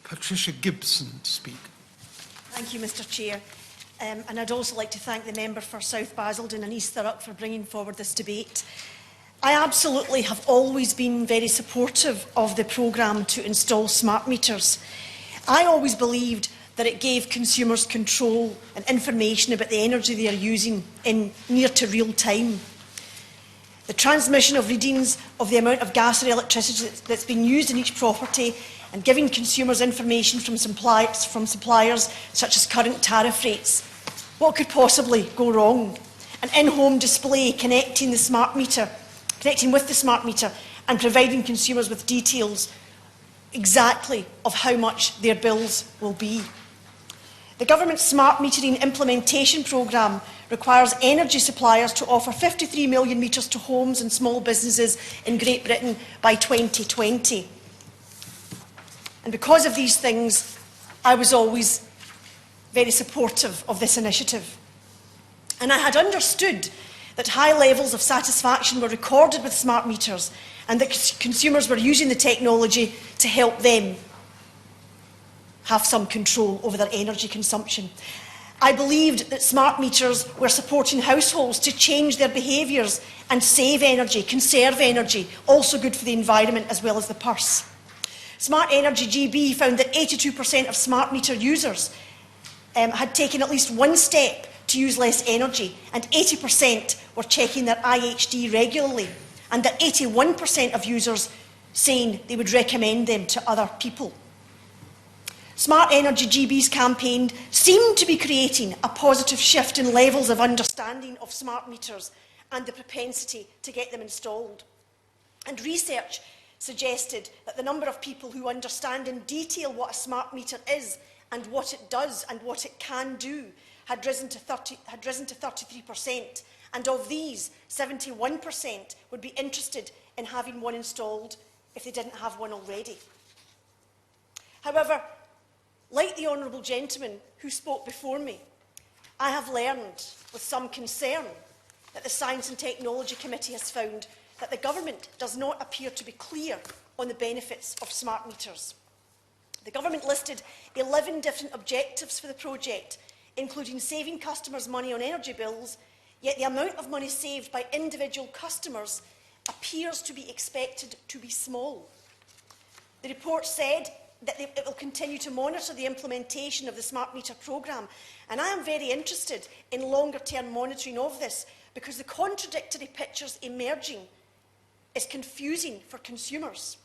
Patricia Gibson to speak. Thank you, Mr Chair. And I'd also like to thank the member for South Basildon and East Thurrock for bringing forward this debate. I absolutely have always been very supportive of the programme to install smart meters. I always believed that it gave consumers control and information about the energy they are using in near to real time. The transmission of readings of the amount of gas or electricity that's been used in each property and giving consumers information from suppliers such as current tariff rates. What could possibly go wrong? An in-home display connecting with the smart meter and providing consumers with details exactly of how much their bills will be. The government's smart metering implementation programme requires energy suppliers to offer 53 million metres to homes and small businesses in Great Britain by 2020. And because of these things, I was always very supportive of this initiative. And I had understood that high levels of satisfaction were recorded with smart meters and that consumers were using the technology to help them have some control over their energy consumption. I believed that smart meters were supporting households to change their behaviours and save energy, conserve energy, also good for the environment as well as the purse. Smart Energy GB found that 82% of smart meter users had taken at least one step to use less energy, and 80% were checking their IHD regularly, and that 81% of users saying they would recommend them to other people. Smart Energy GB's campaign seemed to be creating a positive shift in levels of understanding of smart meters and the propensity to get them installed. And research suggested that the number of people who understand in detail what a smart meter is and what it does and what it can do had risen to 33%, and of these, 71% would be interested in having one installed if they didn't have one already. However, like the honourable gentleman who spoke before me, I have learned with some concern that the Science and Technology Committee has found that the government does not appear to be clear on the benefits of smart meters. The government listed 11 different objectives for the project, including saving customers money on energy bills, yet the amount of money saved by individual customers appears to be expected to be small. The report said that it will continue to monitor the implementation of the smart meter programme, and I am very interested in longer-term monitoring of this because the contradictory pictures emerging is confusing for consumers.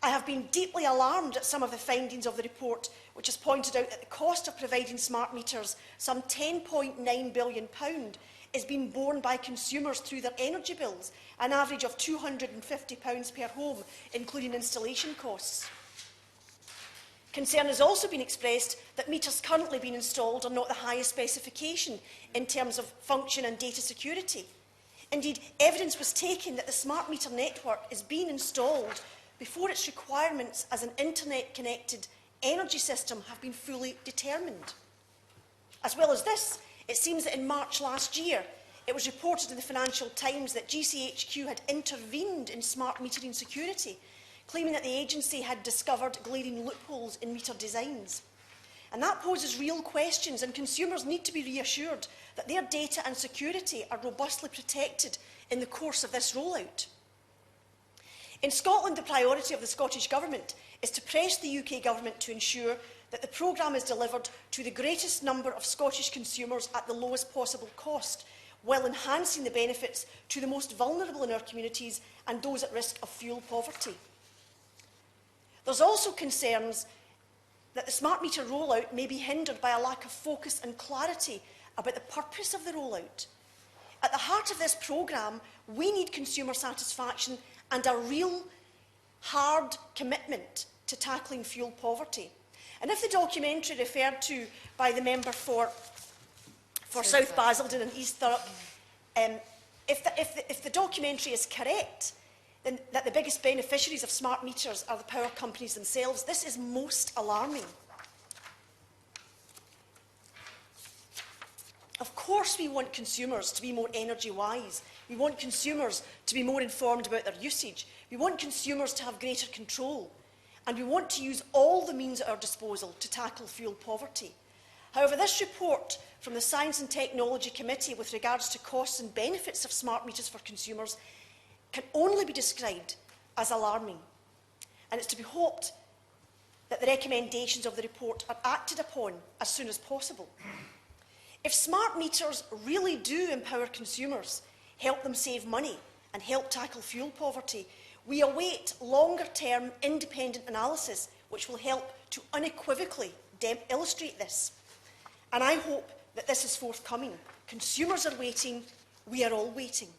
I have been deeply alarmed at some of the findings of the report, which has pointed out that the cost of providing smart meters, some £10.9 billion, is being borne by consumers through their energy bills, an average of £250 per home, including installation costs. Concern has also been expressed that meters currently being installed are not the highest specification in terms of function and data security. Indeed, evidence was taken that the smart meter network is being installed before its requirements as an internet-connected energy system have been fully determined. As well as this, it seems that in March last year, it was reported in the Financial Times that GCHQ had intervened in smart metering security, claiming that the agency had discovered glaring loopholes in meter designs. And that poses real questions, and consumers need to be reassured that their data and security are robustly protected in the course of this rollout. In Scotland, the priority of the Scottish Government is to press the UK Government to ensure that the programme is delivered to the greatest number of Scottish consumers at the lowest possible cost, while enhancing the benefits to the most vulnerable in our communities and those at risk of fuel poverty. There's also concerns that the smart meter rollout may be hindered by a lack of focus and clarity about the purpose of the rollout. At the heart of this programme, we need consumer satisfaction and a real, hard commitment to tackling fuel poverty. And if the documentary referred to by the member for South Basildon and East Thurrock, if the documentary is correct, then that the biggest beneficiaries of smart meters are the power companies themselves, this is most alarming. Of course we want consumers to be more energy wise. We want consumers to be more informed about their usage. We want consumers to have greater control. and we want to use all the means at our disposal to tackle fuel poverty. However, this report from the Science and Technology Committee with regards to costs and benefits of smart meters for consumers can only be described as alarming, and it's to be hoped that the recommendations of the report are acted upon as soon as possible. If smart meters really do empower consumers, help them save money and help tackle fuel poverty, we await longer-term independent analysis which will help to unequivocally illustrate this. And I hope that this is forthcoming. Consumers are waiting, we are all waiting.